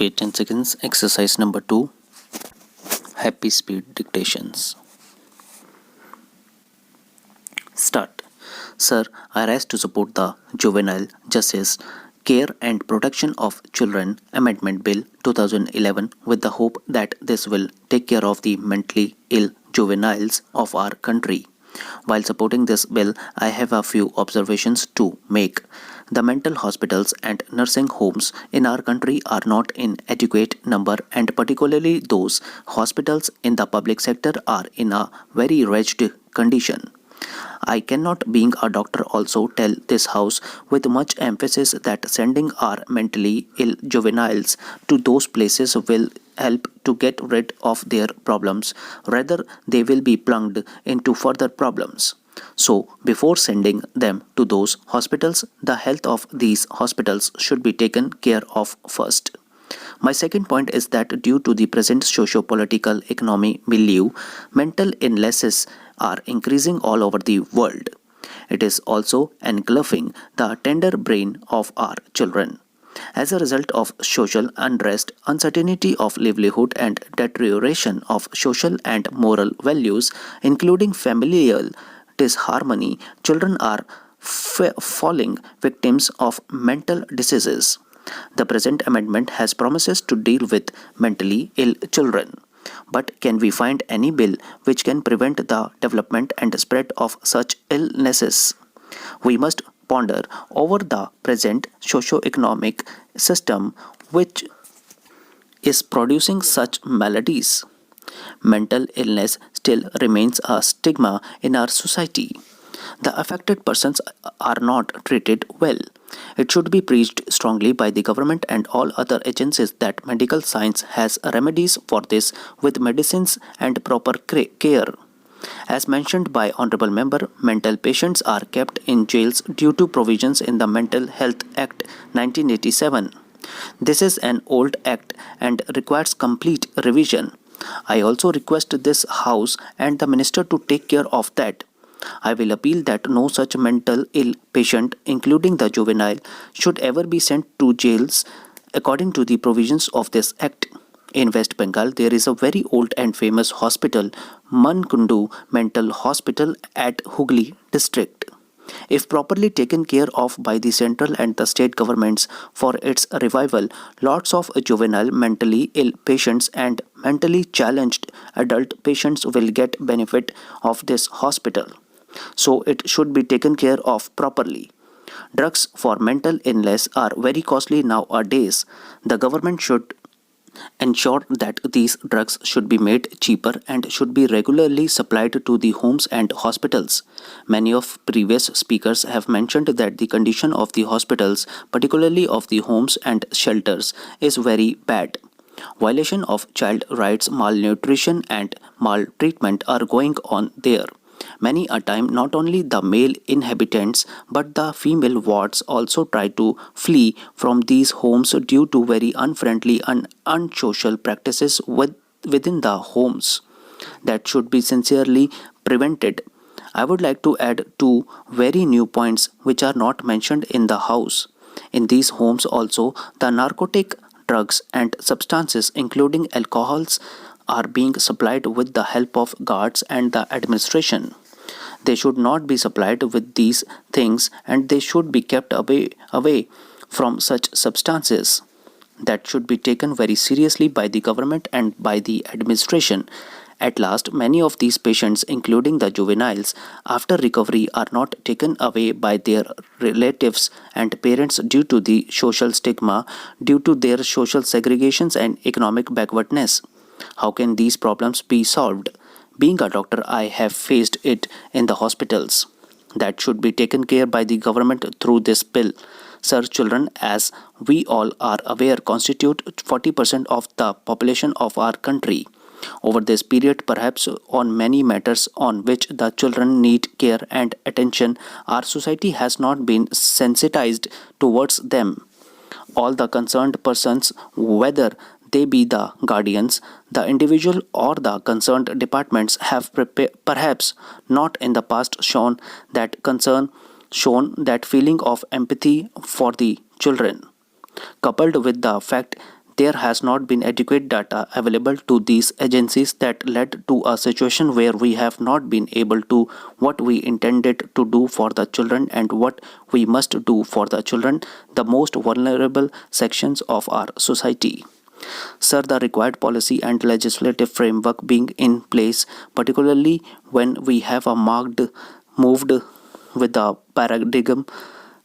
Wait 10 seconds. Exercise number 2. Happy speed dictations. Start. Sir, I rise to support the Juvenile Justice, Care and Protection of Children Amendment Bill 2011 with the hope that this will take care of the mentally ill juveniles of our country. While supporting this bill, I have a few observations to make. The mental hospitals and nursing homes in our country are not in adequate number, and particularly those hospitals in the public sector are in a very wretched condition. I cannot, being a doctor, also tell this house with much emphasis that sending our mentally ill juveniles to those places will help to get rid of their problems. Rather, they will be plunged into further problems. So, before sending them to those hospitals, the health of these hospitals should be taken care of first. My second point is that due to the present socio-political economy milieu, mental illnesses are increasing all over the world. It is also engulfing the tender brain of our children. As a result of social unrest, uncertainty of livelihood, and deterioration of social and moral values, including familial disharmony, children are falling victims of mental diseases. The present amendment has promises to deal with mentally ill children. But can we find any bill which can prevent the development and spread of such illnesses? We must ponder over the present socio-economic system which is producing such maladies. Mental illness still remains a stigma in our society. The affected persons are not treated well. It should be preached strongly by the government and all other agencies that medical science has remedies for this with medicines and proper care. As mentioned by Honorable Member, mental patients are kept in jails due to provisions in the Mental Health Act 1987. This is an old act and requires complete revision. I also request this House and the Minister to take care of that. I will appeal that no such mental ill patient, including the juvenile, should ever be sent to jails according to the provisions of this act. In West Bengal, there is a very old and famous hospital, Mankundu Mental Hospital at Hooghly district. If properly taken care of by the central and the state governments for its revival, lots of juvenile mentally ill patients and mentally challenged adult patients will get benefit of this hospital. So it should be taken care of properly. Drugs for mental illness are very costly nowadays. The government should ensure that these drugs should be made cheaper and should be regularly supplied to the homes and hospitals. Many of previous speakers have mentioned that the condition of the hospitals, particularly of the homes and shelters, is very bad. Violation of child rights, malnutrition and maltreatment are going on there. Many a time, not only the male inhabitants but the female wards also try to flee from these homes due to very unfriendly and unsocial practices within the homes that should be sincerely prevented. I would like to add two very new points which are not mentioned in the house. In these homes also, the narcotic drugs and substances including alcohols are being supplied with the help of guards and the administration. They should not be supplied with these things and they should be kept away from such substances. That should be taken very seriously by the government and by the administration. At last, many of these patients, including the juveniles, after recovery are not taken away by their relatives and parents due to the social stigma, due to their social segregations and economic backwardness. How can these problems be solved? Being a doctor, I have faced it in the hospitals. That should be taken care by the government through this bill. Sir, children, as we all are aware, constitute 40% of the population of our country. Over this period, perhaps on many matters on which the children need care and attention, our society has not been sensitized towards them. All the concerned persons, whether they be the guardians, the individual or the concerned departments have perhaps not in the past shown that concern, shown that feeling of empathy for the children. Coupled with the fact there has not been adequate data available to these agencies that led to a situation where we have not been able to what we intended to do for the children and what we must do for the children, the most vulnerable sections of our society. Sir, the required policy and legislative framework being in place, particularly when we have a marked moved with a paradigm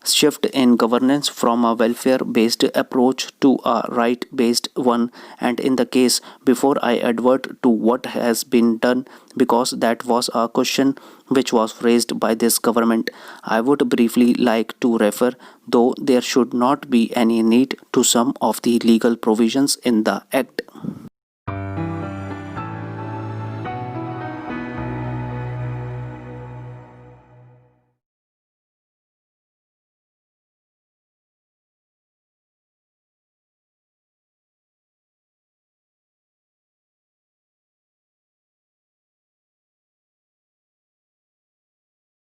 shift in governance from a welfare based approach to a right based one, and in the case before I advert to what has been done, because that was a question which was raised by this government, I would briefly like to refer, though there should not be any need, to some of the legal provisions in the act